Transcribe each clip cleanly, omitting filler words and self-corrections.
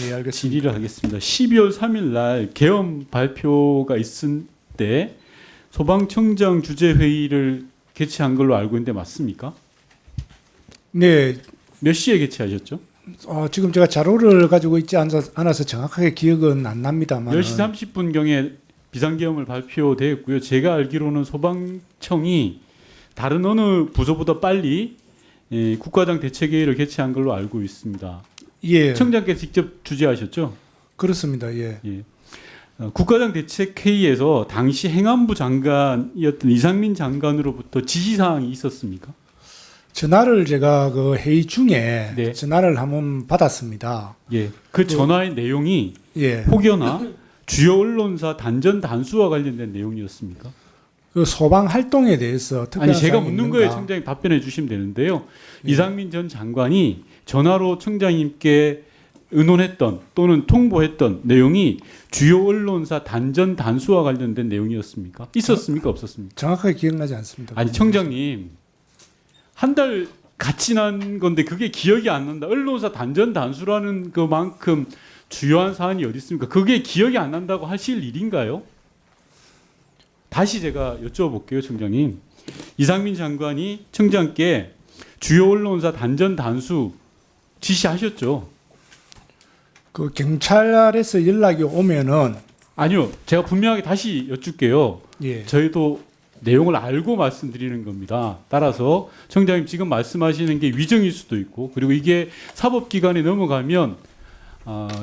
예, 알겠습니다. 질의를 하겠습니다. 12월 3일 날 계엄 발표가 있을 때 소방청장 주재 회의를 개최한 걸로 알고 있는데 맞습니까? 네, 몇 시에 개최하셨죠? 지금 제가 자료를 가지고 있지 않아서 정확하게 기억은 안 납니다만 10시 30분경에 비상계엄을 발표되었고요. 제가 알기로는 소방청이 다른 어느 부서보다 빨리 국가장 대책회의를 개최한 걸로 알고 있습니다. 예, 청장께서 직접 주재하셨죠? 그렇습니다. 예. 예. 국가장 대책회의에서 당시 행안부 장관이었던 이상민 장관으로부터 지시사항이 있었습니까? 전화를 제가 그 회의 중에 네. 전화를 한번 받았습니다. 예. 그 전화의 내용이 예, 혹여나 주요 언론사 단전 단수와 관련된 내용이었습니까? 그 소방 활동에 대해서 특별한 아니 제가 사항이 묻는 있는가? 거에 청장이 답변해 주시면 되는데요. 예. 이상민 전 장관이 전화로 청장님께 의논했던 또는 통보했던 내용이 주요 언론사 단전 단수와 관련된 내용이었습니까? 있었습니까? 없었습니까? 정확하게 기억나지 않습니다. 아니 청장님 한 달 같이 난 건데 그게 기억이 안 난다. 언론사 단전 단수라는 그만큼 주요한 사안이 어디 있습니까? 그게 기억이 안 난다고 하실 일인가요? 다시 제가 여쭤볼게요, 청장님. 이상민 장관이 청장께 주요 언론사 단전 단수 지시하셨죠? 그 경찰에서 연락이 오면은 아니요, 제가 분명하게 다시 여쭙게요. 예, 저희도 내용을 알고 말씀드리는 겁니다. 따라서 청장님 지금 말씀하시는 게 위정일 수도 있고 그리고 이게 사법기관에 넘어가면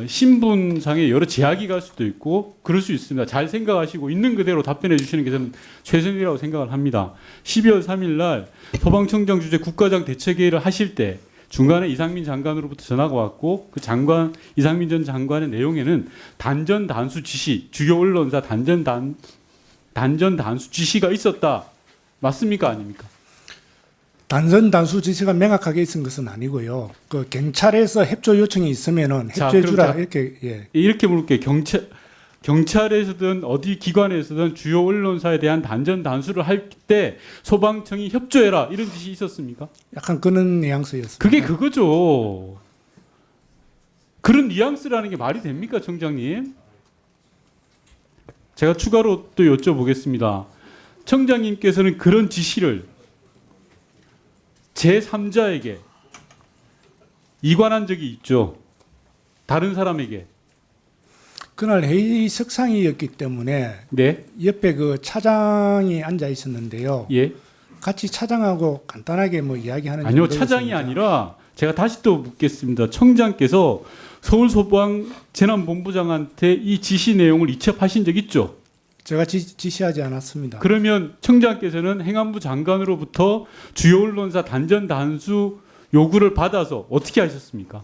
신분상의 여러 제약이 갈 수도 있고 그럴 수 있습니다. 잘 생각하시고 있는 그대로 답변해 주시는 게 저는 최선이라고 생각을 합니다. 12월 3일 날 소방청장 주재 국가장 대책회의를 하실 때 중간에 이상민 장관으로부터 전화가 왔고 그 장관 이상민 전 장관의 내용에는 단전 단수 지시 주요 언론사 단전 단수 지시가 있었다. 맞습니까? 아닙니까? 단전 단수 지시가 명확하게 있은 것은 아니고요. 그 경찰에서 협조 요청이 있으면은 자, 협조해 그럼 주라 자- 이렇게 예. 이렇게 물을게요. 경찰에서든 어디 기관에서든 주요 언론사에 대한 단전 단수를 할 때 소방청이 협조해라 이런 지시 있었습니까? 약간 그런 뉘앙스였습니다. 그게 그거죠. 그런 뉘앙스라는 게 말이 됩니까, 청장님? 제가 추가로 또 여쭤보겠습니다. 청장님께서는 그런 지시를 제3자에게 이관한 적이 있죠. 다른 사람에게. 그날 회의석상이었기 때문에 네. 옆에 그 차장이 앉아 있었는데요. 예. 같이 차장하고 간단하게 뭐 이야기하는 아니요, 정도였습니다. 차장이 아니라 제가 다시 또 묻겠습니다. 청장께서 서울소방재난본부장한테 이 지시 내용을 이첩하신 적 있죠? 제가 지시하지 않았습니다. 그러면 청장께서는 행안부 장관으로부터 주요 언론사 단전 단수 요구를 받아서 어떻게 하셨습니까?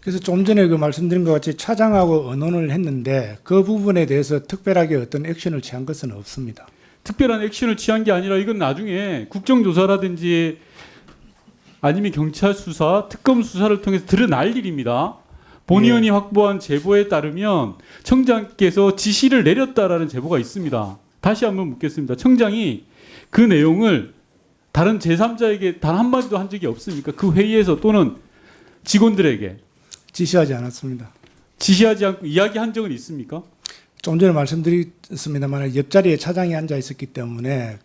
그래서 좀 전에 그 말씀드린 것 같이 차장하고 의논을 했는데 그 부분에 대해서 특별하게 어떤 액션을 취한 것은 없습니다. 특별한 액션을 취한 게 아니라 이건 나중에 국정조사라든지 아니면 경찰 수사, 특검 수사를 통해서 드러날 일입니다. 본의원이 확보한 제보에 따르면 청장께서 지시를 내렸다라는 제보가 있습니다. 다시 한번 묻겠습니다. 청장이 그 내용을 다른 제3자에게 단 한마디도 한 적이 없습니까? 그 회의에서 또는 직원들에게 지시하지 않았습니다. 지시하지 않고 이야기한 적은 있습니까? 좀 전에 말씀드렸습니다만 옆자리에 차장이 앉아 있었기 때문에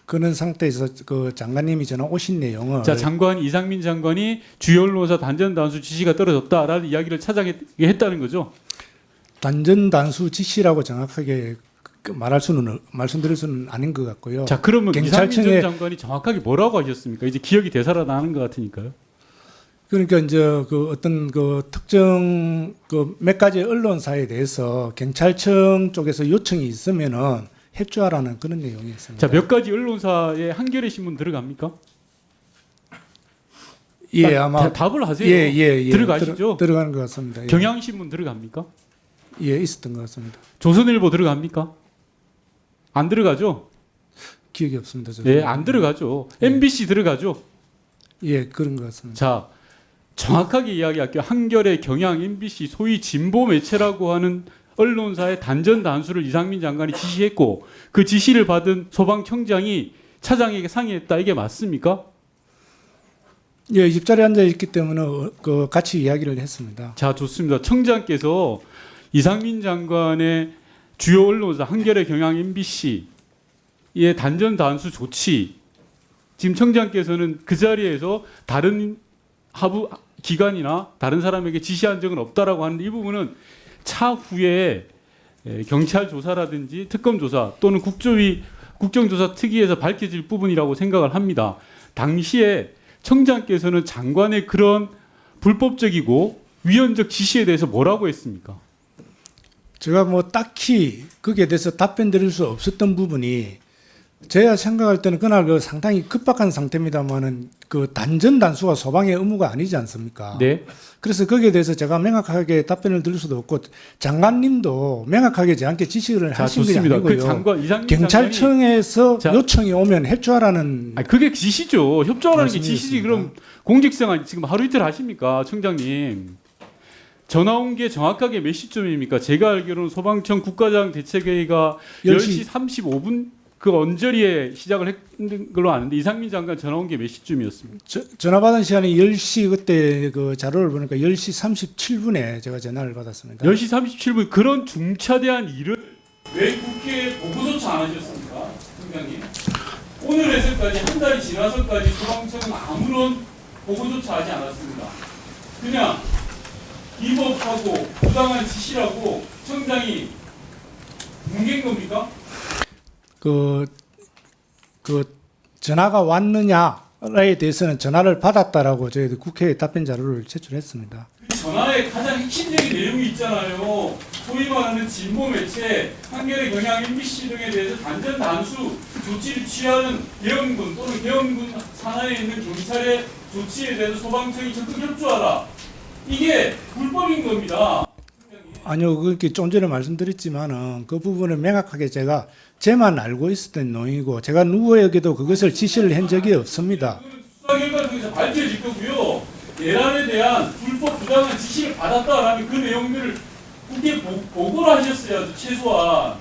그런 상태에서 그 장관님이 전화 오신 내용을 자, 이상민 장관이 주요 언론사 단전 단수 지시가 떨어졌다라는 이야기를 차장에게 했다는 거죠. 단전 단수 지시라고 정확하게 말씀드릴 수는 아닌 것 같고요. 자, 그러면 이상민 전 경찰청에 장관이 정확하게 뭐라고 하셨습니까? 이제 기억이 되살아나는 것 같으니까요. 그러니까 이제 그 어떤 그 특정 그 몇 가지 언론사에 대해서 경찰청 쪽에서 요청이 있으면은 협조하라는 그런 내용이었습니다. 자, 몇 가지 언론사에 한겨레 신문 들어갑니까? 예, 아마 답을 하세요. 예. 들어가시죠? 들어가는 것 같습니다. 예. 경향신문 들어갑니까? 예, 있었던 것 같습니다. 조선일보 들어갑니까? 안 들어가죠? 기억이 없습니다. 저도. 네, 안 들어가죠. MBC 들어가죠? 예, 그런 것 같습니다. 자, 정확하게 이야기할게요. 한겨레, 경향, MBC 소위 진보 매체라고 하는 언론사의 단전 단수를 이상민 장관이 지시했고 그 지시를 받은 소방청장이 차장에게 상의했다. 이게 맞습니까? 예, 옆자리에 앉아 있기 때문에 그 같이 이야기를 했습니다. 자, 좋습니다. 청장께서 이상민 장관의 주요 언론사 한겨레, 경향, MBC의 단전 단수 조치, 지금 청장께서는 그 자리에서 다른 하부 기관이나 다른 사람에게 지시한 적은 없다라고 하는데, 이 부분은 차후에 경찰 조사라든지 특검 조사 또는 국정조사 특위에서 밝혀질 부분이라고 생각을 합니다. 당시에 청장께서는 장관의 그런 불법적이고 위헌적 지시에 대해서 뭐라고 했습니까? 제가 뭐 딱히 거기에 대해서 답변 드릴 수 없었던 부분이, 제가 생각할 때는 그날 그 상당히 급박한 상태입니다만은 그 단전 단수가 소방의 의무가 아니지 않습니까? 네. 그래서 거기에 대해서 제가 명확하게 답변을 드릴 수도 없고, 장관님도 명확하게 저한테 지시를 자, 하신 게 좋습니다. 아니고요. 그 장관 이상민 장관이 경찰청에서 자, 요청이 오면 협조하라는. 아니, 그게 지시죠. 협조하라는 게 말씀드렸습니다. 지시지. 그럼 공직생활 지금 하루 이틀 하십니까, 청장님? 전화 온 게 정확하게 몇 시쯤입니까? 제가 알기로는 소방청 국가장 대책회의가 10시 35분 그 언저리에 시작을 했는 걸로 아는데, 이상민 장관 전화 온 게 몇 시쯤이었습니까? 전화 받은 시간이 10시, 그때 그 자료를 보니까 10시 37분에 제가 전화를 받았습니다. 10시 37분 그런 중차대한 일을 왜 국회에 보고조차 안 하셨습니까, 청장님? 오늘에서까지 한 달이 지나서까지 소방청은 아무런 보고조차 하지 않았습니다. 그냥 비법하고 부당한 지시라고 청장이 뭉갠 겁니까? 그 전화가 왔느냐에 대해서는 전화를 받았다라고 저희들 국회에 답변 자료를 제출했습니다. 그 전화에 가장 핵심적인 내용이 있잖아요. 소위 말하는 진보 매체, 한겨레, 경향, MBC 등에 대해서 단전 단수 조치를 취하는 계엄군 또는 계엄군 산하에 있는 경찰의 조치에 대해서 소방청이 적극 협조하라. 이게 불법인 겁니다. 아니요, 그렇게 좀 전에 말씀드렸지만은 그 부분은 명확하게 제만 알고 있었던 내용이고, 제가 누구에게도 그것을 지시를 한 적이 없습니다. 수사 결과 통해서 밝혀질 거고요. 내란에 대한 불법 부당한 지시를 받았다라는 그 내용들을 국회에 보고를 하셨어야죠, 최소한.